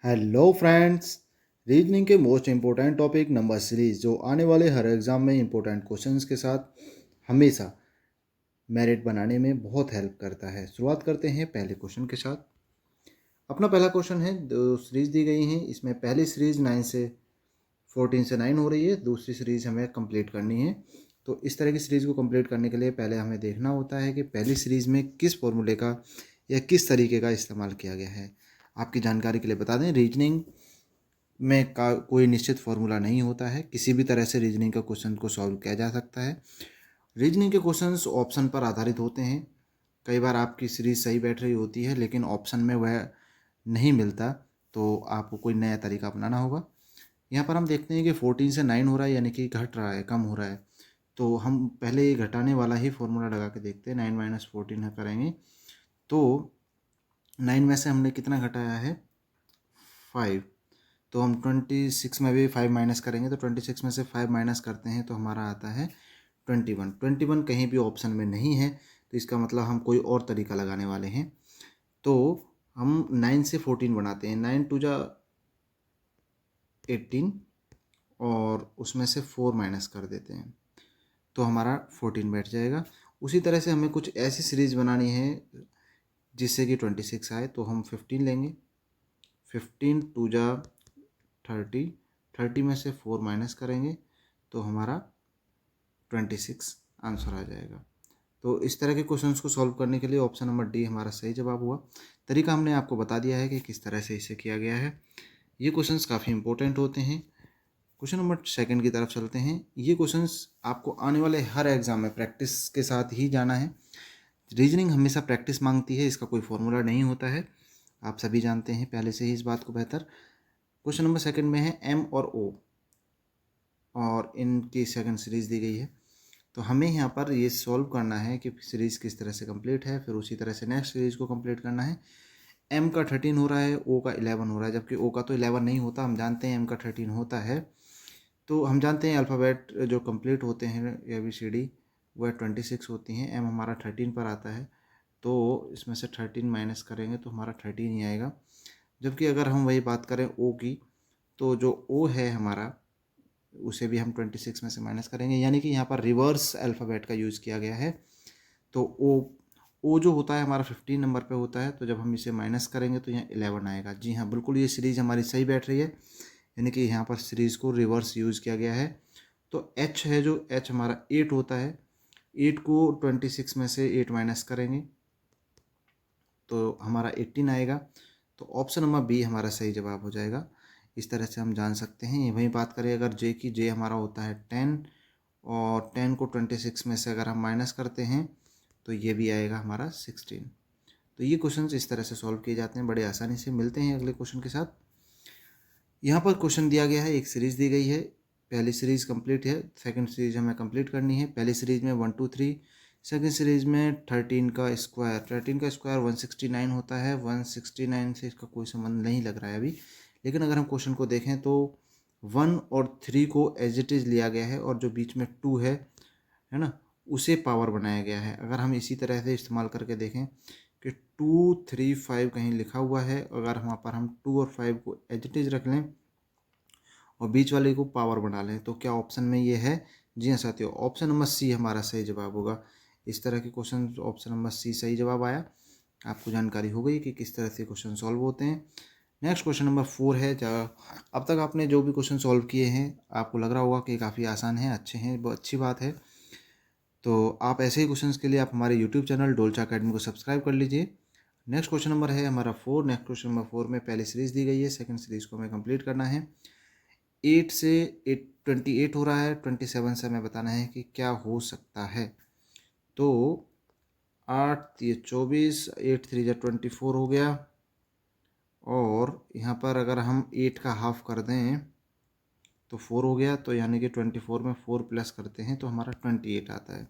Hello friends. Reasoning के most important topic number series जो आने वाले हर एग्ज़ाम में इम्पोर्टेंट क्वेश्चंस के साथ हमेशा मेरिट बनाने में बहुत हेल्प करता है। शुरुआत करते हैं पहले क्वेश्चन के साथ। अपना पहला क्वेश्चन है, दो सीरीज दी गई हैं, इसमें पहली सीरीज 14 से 9 हो रही है, दूसरी सीरीज हमें कंप्लीट करनी है। तो इस तरह की सीरीज़ को कंप्लीट करने के लिए पहले हमें देखना होता है कि पहली सीरीज़ में किस फॉर्मूले का या किस तरीके का इस्तेमाल किया गया है। आपकी जानकारी के लिए बता दें, रीजनिंग में का कोई निश्चित फार्मूला नहीं होता है। किसी भी तरह से रीजनिंग का क्वेश्चन को सॉल्व किया जा सकता है। रीजनिंग के क्वेश्चंस ऑप्शन पर आधारित होते हैं। कई बार आपकी सीरीज सही बैठ रही होती है लेकिन ऑप्शन में वह नहीं मिलता, तो आपको कोई नया तरीका अपनाना होगा। यहाँ पर हम देखते हैं कि 14 से 9 हो रहा है, यानी कि घट रहा है, कम हो रहा है। तो हम पहले ये घटाने वाला ही फॉर्मूला लगा के देखते हैं। 9 माइनस 14 करेंगे तो 9 में से हमने कितना घटाया है, 5। तो हम 26 में भी 5 माइनस करेंगे, तो 26 में से 5 माइनस करते हैं तो हमारा आता है 21। 21 कहीं भी ऑप्शन में नहीं है, तो इसका मतलब हम कोई और तरीका लगाने वाले हैं। तो हम 9 से 14 बनाते हैं। 9 टू जा 18 और उसमें से 4 माइनस कर देते हैं तो हमारा 14 बैठ जाएगा। उसी तरह से हमें कुछ ऐसी सीरीज़ बनानी है जिससे कि 26 आए, तो हम 15 लेंगे। 15 टू जा 30, 30 में से 4 माइनस करेंगे तो हमारा 26 आंसर आ जाएगा। तो इस तरह के क्वेश्चंस को सॉल्व करने के लिए ऑप्शन नंबर डी हमारा सही जवाब हुआ। तरीका हमने आपको बता दिया है कि किस तरह से इसे किया गया है। ये क्वेश्चंस काफ़ी इंपॉर्टेंट होते हैं। क्वेश्चन नंबर सेकंड की तरफ चलते हैं। ये क्वेश्चंस आपको आने वाले हर एग्ज़ाम में प्रैक्टिस के साथ ही जाना है। रीजनिंग हमेशा प्रैक्टिस मांगती है, इसका कोई फॉर्मूला नहीं होता है, आप सभी जानते हैं पहले से ही इस बात को बेहतर। क्वेश्चन नंबर सेकंड में है एम और ओ, और इनकी सेकंड सीरीज़ दी गई है। तो हमें यहाँ पर ये सॉल्व करना है कि सीरीज़ किस तरह से कंप्लीट है, फिर उसी तरह से नेक्स्ट सीरीज़ को कंप्लीट करना है। एम का 13 हो रहा है, ओ का 11 हो रहा है, जबकि ओ का तो 11 नहीं होता, हम जानते हैं एम का 13 होता है। तो हम जानते हैं अल्फ़ाबेट जो कंप्लीट होते हैं ABCD वह 26 होती हैं। एम हमारा 13 पर आता है, तो इसमें से 13 माइनस करेंगे तो हमारा 13 ही आएगा। जबकि अगर हम वही बात करें ओ की, तो जो ओ है हमारा उसे भी हम 26 में से माइनस करेंगे, यानी कि यहाँ पर रिवर्स अल्फ़ाबेट का यूज़ किया गया है। तो ओ जो होता है हमारा 15 नंबर पे होता है, तो जब हम इसे माइनस करेंगे तो यहाँ 11 आएगा। जी हाँ, बिल्कुल ये सीरीज़ हमारी सही बैठ रही है, यानी कि यहाँ पर सीरीज़ को रिवर्स यूज़ किया गया है। तो एच है, जो एच हमारा 8 होता है, 8 को 26 में से 8 माइनस करेंगे तो हमारा 18 आएगा। तो ऑप्शन नंबर बी हमारा सही जवाब हो जाएगा। इस तरह से हम जान सकते हैं। वहीं बात करें अगर जे की, जे हमारा होता है 10, और 10 को 26 में से अगर हम माइनस करते हैं तो ये भी आएगा हमारा 16। तो ये क्वेश्चन इस तरह से सॉल्व किए जाते हैं बड़े आसानी से। मिलते हैं अगले क्वेश्चन के साथ। यहाँ पर क्वेश्चन दिया गया है, एक सीरीज़ दी गई है, पहली सीरीज़ कंप्लीट है, सेकंड सीरीज़ हमें कंप्लीट करनी है। पहली सीरीज़ में 1 2 3, सेकंड सीरीज़ में 13 का स्क्वायर, 13 का स्क्वायर 169 होता है। 169 से इसका कोई संबंध नहीं लग रहा है अभी, लेकिन अगर हम क्वेश्चन को देखें तो 1 और 3 को एज इट इज़ लिया गया है, और जो बीच में 2 है ना, उसे पावर बनाया गया है। अगर हम इसी तरह से इस्तेमाल करके देखें कि 2 3 5 कहीं लिखा हुआ है, अगर वहाँ पर हम 2 और 5 को एज इट इज़ रख लें और बीच वाले को पावर बना लें, तो क्या ऑप्शन में ये है? जी हाँ साथियों, ऑप्शन नंबर सी हमारा सही जवाब होगा। इस तरह के क्वेश्चन ऑप्शन नंबर सी सही जवाब आया। आपको जानकारी हो गई कि किस तरह से क्वेश्चन सॉल्व होते हैं। नेक्स्ट क्वेश्चन नंबर 4 है। अब तक आपने जो भी क्वेश्चन सॉल्व किए हैं आपको लग रहा होगा कि काफ़ी आसान है, अच्छे हैं, बहुत अच्छी बात है। तो आप ऐसे ही क्वेश्चंस के लिए आप हमारे यूट्यूब चैनल डोलचा अकेडमी को सब्सक्राइब कर लीजिए। नेक्स्ट क्वेश्चन नंबर है हमारा 4। नेक्स्ट क्वेश्चन नंबर 4 में पहली सीरीज़ दी गई है, सेकंड सीरीज़ को हमें कंप्लीट करना है। 8 से 28 हो रहा है, 27 से हमें बताना है कि क्या हो सकता है। तो 8 ये 24, 8 3 या 24 हो गया, और यहाँ पर अगर हम 8 का हाफ कर दें तो 4 हो गया, तो यानी कि 24 में 4 प्लस करते हैं तो हमारा 28 आता है।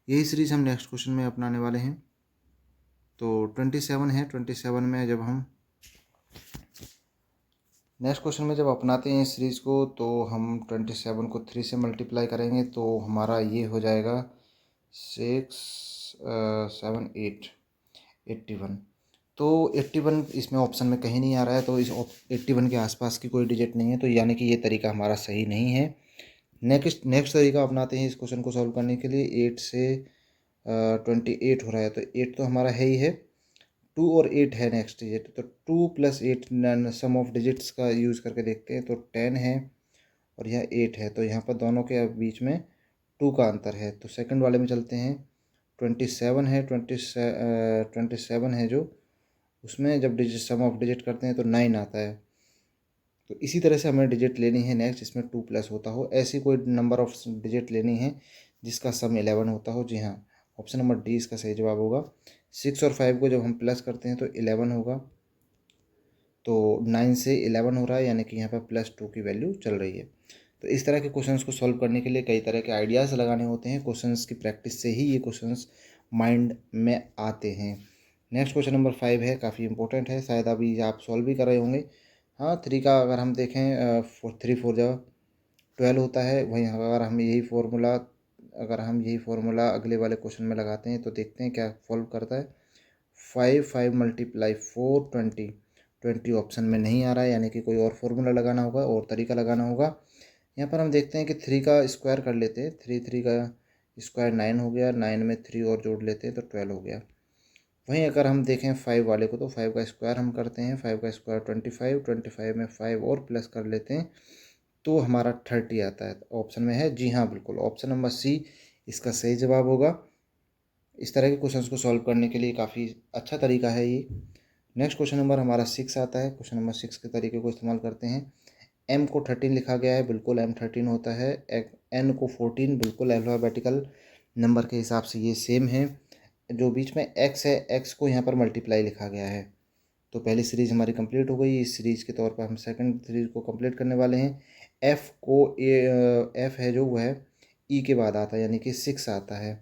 यही सीरीज़ हम नेक्स्ट क्वेश्चन में अपनाने वाले हैं। तो 27 है, 27 में जब हम नेक्स्ट क्वेश्चन में जब अपनाते हैं इस सीरीज़ को, तो हम 27 को 3 से मल्टीप्लाई करेंगे तो हमारा ये हो जाएगा 6 7 8 81। तो 81 इसमें ऑप्शन में कहीं नहीं आ रहा है, तो इस 81 के आसपास की कोई डिजिट नहीं है, तो यानी कि ये तरीका हमारा सही नहीं है। नेक्स्ट तरीका अपनाते हैं इस क्वेश्चन को सॉल्व करने के लिए। 8 से 28 हो रहा है, तो 8 तो हमारा है ही है, 2 और 8 है नेक्स्ट डिजिट, तो 2 + 8 सम ऑफ डिजिट्स का यूज़ करके देखते हैं, तो 10 है और यह 8 है, तो यहाँ पर दोनों के बीच में 2 का अंतर है। तो सेकंड वाले में चलते हैं। 27 है, 27 है जो, उसमें जब डिजिट सम ऑफ डिजिट करते हैं तो 9 आता है। तो इसी तरह से हमें डिजिट लेनी है नेक्स्ट, इसमें 2 प्लस होता हो, ऐसी कोई नंबर ऑफ डिजिट लेनी है जिसका सम 11 होता हो। जी हाँ, ऑप्शन नंबर डी इसका सही जवाब होगा। 6 और 5 को जब हम प्लस करते हैं तो 11 होगा, तो 9 से 11 हो रहा है, यानी कि यहाँ पर +2 की वैल्यू चल रही है। तो इस तरह के क्वेश्चंस को सॉल्व करने के लिए कई तरह के आइडियाज़ लगाने होते हैं, क्वेश्चंस की प्रैक्टिस से ही ये क्वेश्चंस माइंड में आते हैं। नेक्स्ट क्वेश्चन नंबर 5 है, काफ़ी इंपॉर्टेंट है, शायद अभी आप सॉल्व भी कर रहे होंगे। हाँ, 3 का अगर हम देखें 3 4 जा 12 होता है, वहीं अगर हम यही फार्मूला अगले वाले क्वेश्चन में लगाते हैं तो देखते हैं क्या सॉल्व करता है। 5 मल्टीप्लाई 4 20, 20 ऑप्शन में नहीं आ रहा है, यानी कि कोई और फार्मूला लगाना होगा और तरीका लगाना होगा। यहाँ पर हम देखते हैं कि 3 का स्क्वायर कर लेते हैं, 3 का स्क्वायर 9 हो गया, 9 में 3 और जोड़ लेते हैं तो 12 हो गया। वहीं अगर हम देखें 5 वाले को, तो 5 का स्क्वायर हम करते हैं, 5 का स्क्वायर 25, 25 में 5 और प्लस कर लेते हैं तो हमारा 30 आता है। ऑप्शन में है, जी हाँ बिल्कुल, ऑप्शन नंबर सी इसका सही जवाब होगा। इस तरह के क्वेश्चंस को सॉल्व करने के लिए काफ़ी अच्छा तरीका है ये। नेक्स्ट क्वेश्चन नंबर हमारा 6 आता है। क्वेश्चन नंबर 6 के तरीके को इस्तेमाल करते हैं। m को 13 लिखा गया है, बिल्कुल m 13 होता है। n को 14, बिल्कुल अल्फ़ाबेटिकल नंबर के हिसाब से ये सेम है। जो बीच में x है, x को यहाँ पर मल्टीप्लाई लिखा गया है। तो पहली सीरीज़ हमारी कंप्लीट हो गई। इस सीरीज़ के तौर पर हम सेकंड सीरीज़ को कंप्लीट करने वाले हैं। f है जो, वो है e के बाद आता है, यानी कि 6 आता है।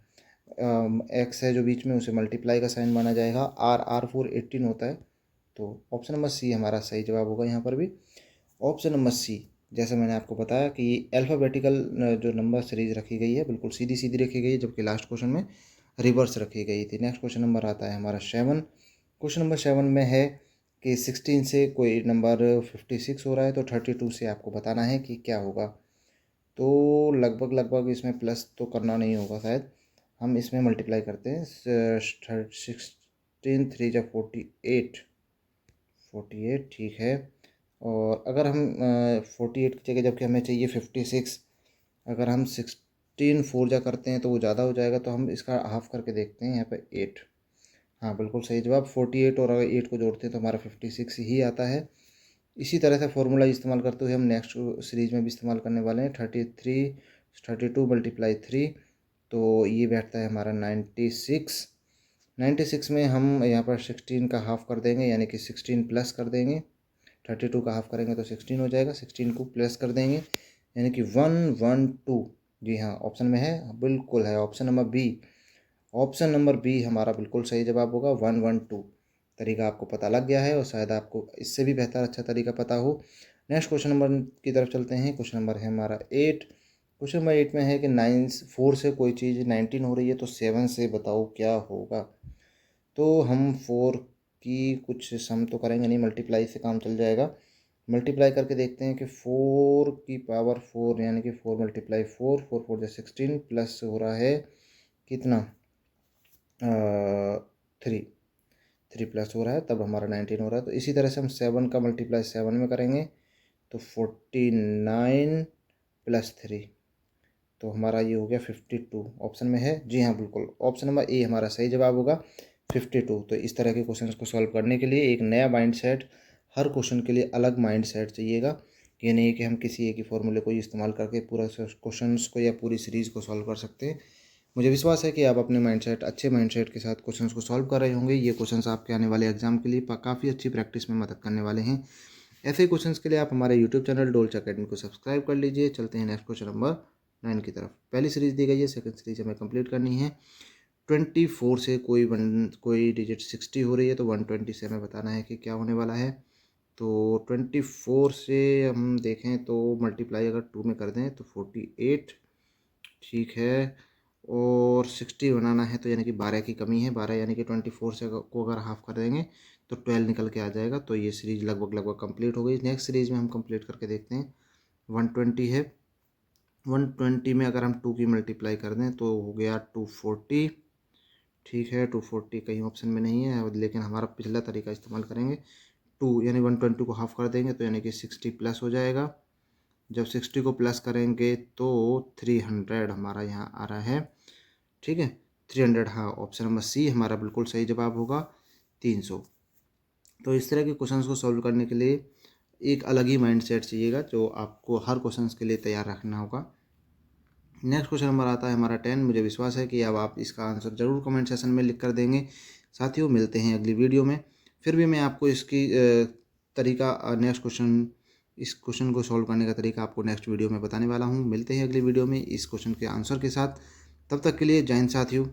x है जो बीच में, उसे मल्टीप्लाई का साइन माना जाएगा। r4 18 होता है, तो ऑप्शन नंबर सी हमारा सही जवाब होगा यहाँ पर भी। ऑप्शन नंबर सी, जैसे मैंने आपको बताया कि अल्फ़ाबेटिकल जो नंबर सीरीज़ रखी गई है बिल्कुल सीधी सीधी रखी गई है, जबकि लास्ट क्वेश्चन में रिवर्स रखी गई थी। नेक्स्ट क्वेश्चन नंबर आता है हमारा 7। क्वेश्चन नंबर 7 में है कि 16 से कोई नंबर 56 हो रहा है, तो 32 से आपको बताना है कि क्या होगा। तो लगभग लगभग इसमें प्लस तो करना नहीं होगा शायद, हम इसमें मल्टीप्लाई करते हैं। 16 3 जा 48, 48 ठीक है। और अगर हम 48 की जगह, जबकि हमें चाहिए 56, अगर हम 16 4 जा करते हैं तो वो ज़्यादा हो जाएगा, तो हम इसका हाफ करके देखते हैं यहाँ पे 8। हाँ बिल्कुल सही जवाब 48, और अगर 8 को जोड़ते हैं तो हमारा 56 ही आता है। इसी तरह से फॉर्मूला इस्तेमाल करते हुए हम नेक्स्ट सीरीज़ में भी इस्तेमाल करने वाले हैं। 32 मल्टीप्लाई 3, तो ये बैठता है हमारा 96। 96 में हम यहाँ पर 16 का हाफ कर देंगे, यानी कि 16 प्लस कर देंगे। 32 का हाफ करेंगे तो 16 हो जाएगा, 16 को प्लस कर देंगे, यानी कि 112। जी हाँ, ऑप्शन में है, बिल्कुल है, option number B. Option number B हमारा बिल्कुल सही जवाब होगा, 112। तरीका आपको पता लग गया है, और शायद आपको इससे भी बेहतर अच्छा तरीका पता हो। नेक्स्ट क्वेश्चन नंबर की तरफ चलते हैं। क्वेश्चन नंबर है हमारा 8। क्वेश्चन नंबर 8 में है कि 4 से कोई चीज़ 19 हो रही है, तो 7 से बताओ क्या होगा। तो हम 4 की कुछ सम तो करेंगे नहीं, मल्टीप्लाई से काम चल जाएगा। मल्टीप्लाई करके देखते हैं कि 4 की पावर 4, यानी कि 4 मल्टीप्लाई 4, 4 4 16, प्लस हो रहा है कितना, 3, 3 प्लस हो रहा है, तब हमारा 19 हो रहा है। तो इसी तरह से हम 7 का मल्टीप्लाई 7 में करेंगे तो 49 + 3, तो हमारा ये हो गया 52। ऑप्शन में है, जी हाँ बिल्कुल, ऑप्शन नंबर ए हमारा सही जवाब होगा, 52। तो इस तरह के क्वेश्चंस को सॉल्व करने के लिए एक नया माइंड सेट, हर क्वेश्चन के लिए अलग माइंड सेट चाहिएगा। ये नहीं कि हम किसी एक ही फॉर्मूले को ही इस्तेमाल करके पूरा क्वेश्चंस को या पूरी सीरीज़ को सॉल्व कर सकते हैं। मुझे विश्वास है कि आप अपने माइंडसेट, अच्छे माइंडसेट के साथ क्वेश्चंस को सॉल्व कर रहे होंगे। ये क्वेश्चंस आपके आने वाले एग्जाम के लिए काफ़ी अच्छी प्रैक्टिस में मदद करने वाले हैं। ऐसे क्वेश्चंस के लिए आप हमारे यूट्यूब चैनल डोल्च अकेडमी को सब्सक्राइब कर लीजिए। चलते हैं नेक्स्ट क्वेश्चन नंबर 9 की तरफ। पहली सीरीज़ दी गई है, सेकंड सीरीज हमें कंप्लीट करनी है। 24 से कोई डिजिट 60 हो रही है, तो 120 से हमें बताना है कि क्या होने वाला है। तो 24 से हम देखें तो मल्टीप्लाई अगर 2 में कर दें तो 48, ठीक है। और 60 बनाना है, तो यानी कि 12 की कमी है, 12 यानी कि 24 से को अगर हाफ कर देंगे तो 12 निकल के आ जाएगा। तो ये सीरीज लगभग कंप्लीट हो गई। नेक्स्ट सीरीज में हम कंप्लीट करके देखते हैं। 120 है, 120 में अगर हम 2 की मल्टीप्लाई कर दें तो हो गया 240। ठीक है, 240 कहीं ऑप्शन में नहीं है, लेकिन हमारा पिछला तरीका इस्तेमाल करेंगे। 2 यानी 120 को हाफ कर देंगे तो यानी कि 60 प्लस हो जाएगा। जब 60 को प्लस करेंगे तो 300 हमारा यहाँ आ रहा है। ठीक है, 300, हाँ, ऑप्शन नंबर सी हमारा बिल्कुल सही जवाब होगा, 300। तो इस तरह के क्वेश्चंस को सॉल्व करने के लिए एक अलग ही माइंड सेट चाहिएगा, जो आपको हर क्वेश्चंस के लिए तैयार रखना होगा। नेक्स्ट क्वेश्चन नंबर आता है हमारा 10। मुझे विश्वास है कि अब आप इसका आंसर ज़रूर कमेंट सेशन में लिख कर देंगे। साथियों, मिलते हैं अगली वीडियो में। फिर भी मैं आपको इसकी तरीका नेक्स्ट क्वेश्चन इस क्वेश्चन को सॉल्व करने का तरीका आपको नेक्स्ट वीडियो में बताने वाला हूँ। मिलते हैं अगली वीडियो में इस क्वेश्चन के आंसर के साथ। तब तक के लिए जय हिंद साथियों।